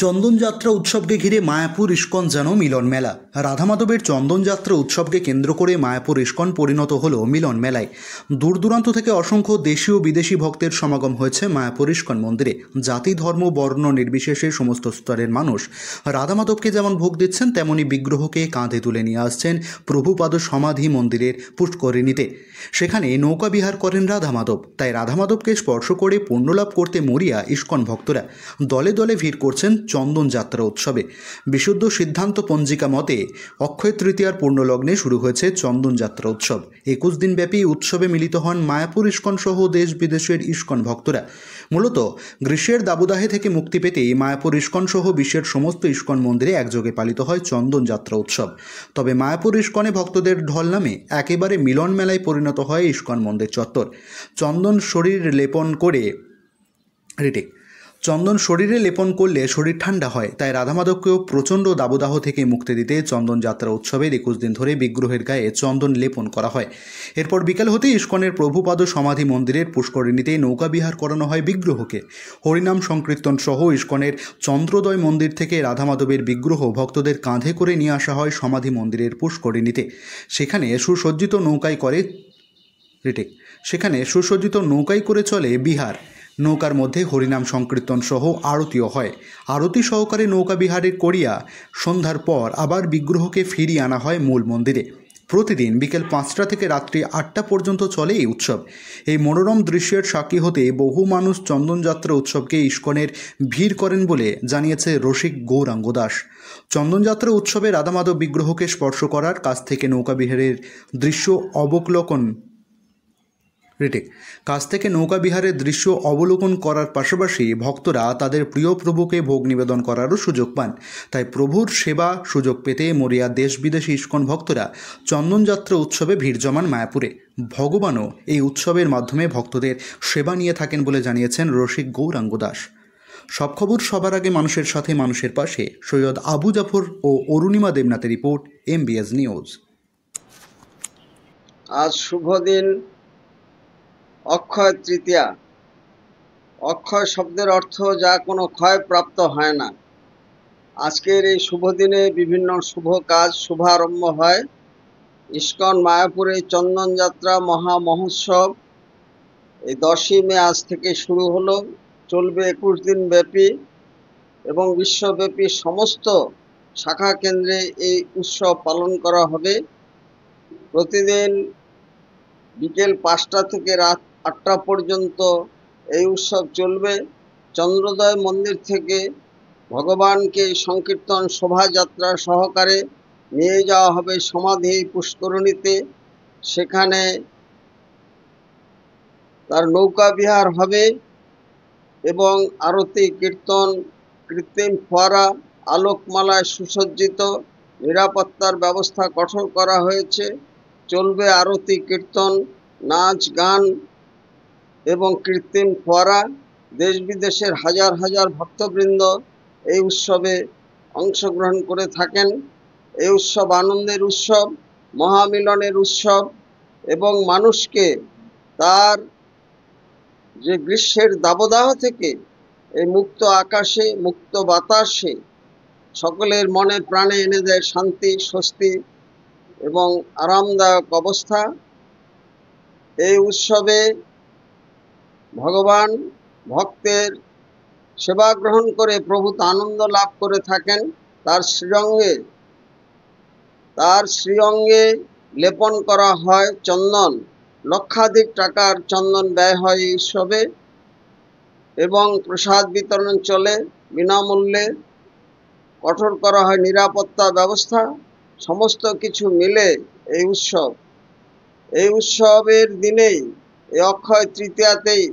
চন্দনযাত্রা উৎসবকে ঘিরে মায়াপুর ইস্কন যেন মিলন মেলা। রাধামাধবের চন্দনযাত্রা উৎসবকে কেন্দ্র করে মায়াপুর ইস্কন পরিণত হলো মিলন মেলায়। দূর দূরান্ত থেকে অসংখ্য দেশি ও বিদেশি ভক্তের সমাগম হয়েছে মায়াপুর ইস্কন মন্দিরে। জাতি ধর্ম বর্ণ নির্বিশেষে সমস্ত স্তরের মানুষ রাধামাধবকে যেমন ভোগ দিচ্ছেন, তেমনি বিগ্রহকে কাঁধে তুলে নিয়ে আসছেন প্রভুপাদ সমাধি মন্দিরের পুষ্করিণীতে। সেখানে নৌকা বিহার করেন রাধামাধব। তাই রাধামাধবকে স্পর্শ করে পুণ্যলাভ করতে মরিয়া ইস্কন ভক্তরা দলে দলে ভিড় করছেন চন্দনযাত্রা উৎসবে। বিশুদ্ধ সিদ্ধান্ত পঞ্জিকা মতে অক্ষয় তৃতীয়ার পূর্ণলগ্নে শুরু হয়েছে চন্দনযাত্রা উৎসব। 21 দিন ব্যাপী উৎসবে মিলিত হন মায়াপুর ইস্কন সহ দেশ বিদেশের ইস্কন ভক্তরা। মূলত গ্রীষ্মের দাবদাহে থেকে মুক্তি পেতেই মায়াপুর ইস্কন সহ বিশ্বের সমস্ত ইস্কন মন্দিরে একযোগে পালিত হয় চন্দনযাত্রা উৎসব। তবে মায়াপুর ইস্কনে ভক্তদের ঢল নামে একেবারে মিলন মেলায় পরিণত হয় ইস্কন মন্দির চত্বর। চন্দন শরীরে লেপন করলে শরীর ঠান্ডা হয়, তাই রাধামাধবকেও প্রচণ্ড দাবদাহ থেকে মুক্তি দিতে চন্দনযাত্রা উৎসবের 21 দিন ধরে বিগ্রহের গায়ে চন্দন লেপন করা হয়। এরপর বিকাল হতেই ইস্কনের প্রভুপাদ সমাধি মন্দিরের পুষ্করিণীতে নৌকা বিহার করানো হয় বিগ্রহকে। হরিনাম সংকীর্তন সহ ইস্কনের চন্দ্রোদয় মন্দির থেকে রাধামাধবের বিগ্রহ ভক্তদের কাঁধে করে নিয়ে আসা হয় সমাধি মন্দিরের পুষ্করিণীতে। সেখানে সুসজ্জিত নৌকায় করে চলে বিহার। নৌকার মধ্যে হরিনাম সংকীর্তন সহ আরতিও হয়। আরতি সহকারে নৌকা বিহারে করিয়া সন্ধ্যার পর আবার বিগ্রহকে ফিরিয়ে আনা হয় মূল মন্দিরে। প্রতিদিন বিকেল 5টা থেকে রাত্রি 8টা পর্যন্ত চলে এই উৎসব। এই মনোরম দৃশ্যের সাক্ষী হতে বহু মানুষ চন্দনযাত্রা উৎসবকে ইস্কনের ভিড় করেন বলে জানিয়েছে রসিক গৌরাঙ্গ দাস। চন্দনযাত্রা উৎসবে রাধামাধব বিগ্রহকে স্পর্শ করার, কাছ থেকে নৌকা বিহারের দৃশ্য অবলোকন করার পাশাপাশি ভক্তরা তাদের প্রিয় প্রভুকে ভোগ নিবেদন করারও সুযোগ পান। তাই প্রভুর সেবা সুযোগ পেতে মরিয়া দেশ বিদেশি ইস্কন ভক্তরা চন্দনযাত্রা উৎসবে ভিড় জমান মায়াপুরে। ভগবানও এই উৎসবের মাধ্যমে ভক্তদের সেবা নিয়ে থাকেন বলে জানিয়েছেন রসিক গৌরাঙ্গ দাস। সব খবর সবার আগে মানুষের সাথে, মানুষের পাশে। সৈয়দ আবু জাফর ও অরুণিমা দেবনাথের রিপোর্ট, MBS নিউজ। আজ শুভ দিন, অক্ষয় তৃতীয়া। অক্ষয় শব্দের অর্থ যা কোনো ক্ষয় প্রাপ্ত হয় না। আজকের এই শুভ দিনে বিভিন্ন শুভ কাজ শুভারম্ভ হয়। ইস্কন মায়াপুরে চন্দনযাত্রা মহা মহোৎসব এই 10ই মে আজ থেকে শুরু হলো, চলবে 21 দিন ব্যাপী এবং বিশ্বব্যাপী সমস্ত শাখা কেন্দ্রে এই উৎসব পালন করা হবে। প্রতিদিন বিকেল 5টা থেকে রাত 8টা পর্যন্ত এই উৎসব চলবে। চন্দ্রোদয় মন্দির থেকে ভগবানকে সংকীর্তন শোভাযাত্রা সহকারে নিয়ে যাওয়া হবে সমাধি পুষ্করিণীতে। সেখানে তার নৌকা বিহার হবে এবং আরতি, কীর্তন, কৃত্রিম ফোয়ারা, আলোকমালায় সুসজ্জিত। নিরাপত্তার ব্যবস্থা কঠোর করা হয়েছে। চলবে আরতি, কীর্তন, নাচ, গান এবং কৃত্রিম ফোয়ারা। দেশ বিদেশের হাজার হাজার ভক্তবৃন্দ এই উৎসবে অংশগ্রহণ করে থাকেন। এই উৎসব আনন্দের উৎসব, মহামিলনের উৎসব এবং মানুষকে তার যে গ্রীষ্মের দাবদাহ থেকে এই মুক্ত আকাশে, মুক্ত বাতাসে সকলের মনে প্রাণে এনে দেয় শান্তি, স্বস্তি এবং আরামদায়ক অবস্থা। এই উৎসবে ভগবান ভক্তের সেবা গ্রহণ করে প্রভূত আনন্দ লাভ করে থাকেন। তার শ্রীঅঙ্গে লেপন করা হয় চন্দন। লক্ষাধিক টাকার চন্দন ব্যয় হয় এই উৎসবে এবং প্রসাদ বিতরণ চলে বিনামূল্যে। কঠোর করা হয় নিরাপত্তা ব্যবস্থা। সমস্ত কিছু মিলে এই উৎসবের দিনেই, এই অক্ষয় তৃতীয়াতেই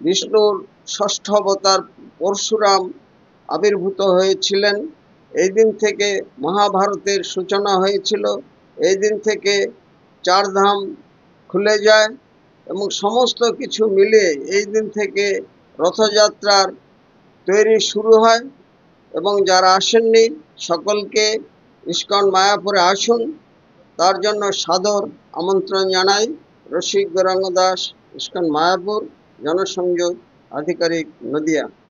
বিষ্ণুর ষষ্ঠ অবতার পরশুরাম আবির্ভূত হয়েছিলেন। এই দিন থেকে মহাভারতের সূচনা হয়েছিল। এই দিন থেকে 4 ধাম খুলে যায় এবং সমস্ত কিছু মিলে এই দিন থেকে রথযাত্রার তৈরি শুরু হয়। এবং যারা আসেননি সকলকে ইস্কন মায়াপুরে আসুন, তার জন্য সাদর আমন্ত্রণ জানাই। রসিক গৌরাঙ্গ দাস, ইস্কন মায়াপুর, জনসংযোগ আধিকারিক, নদিয়া।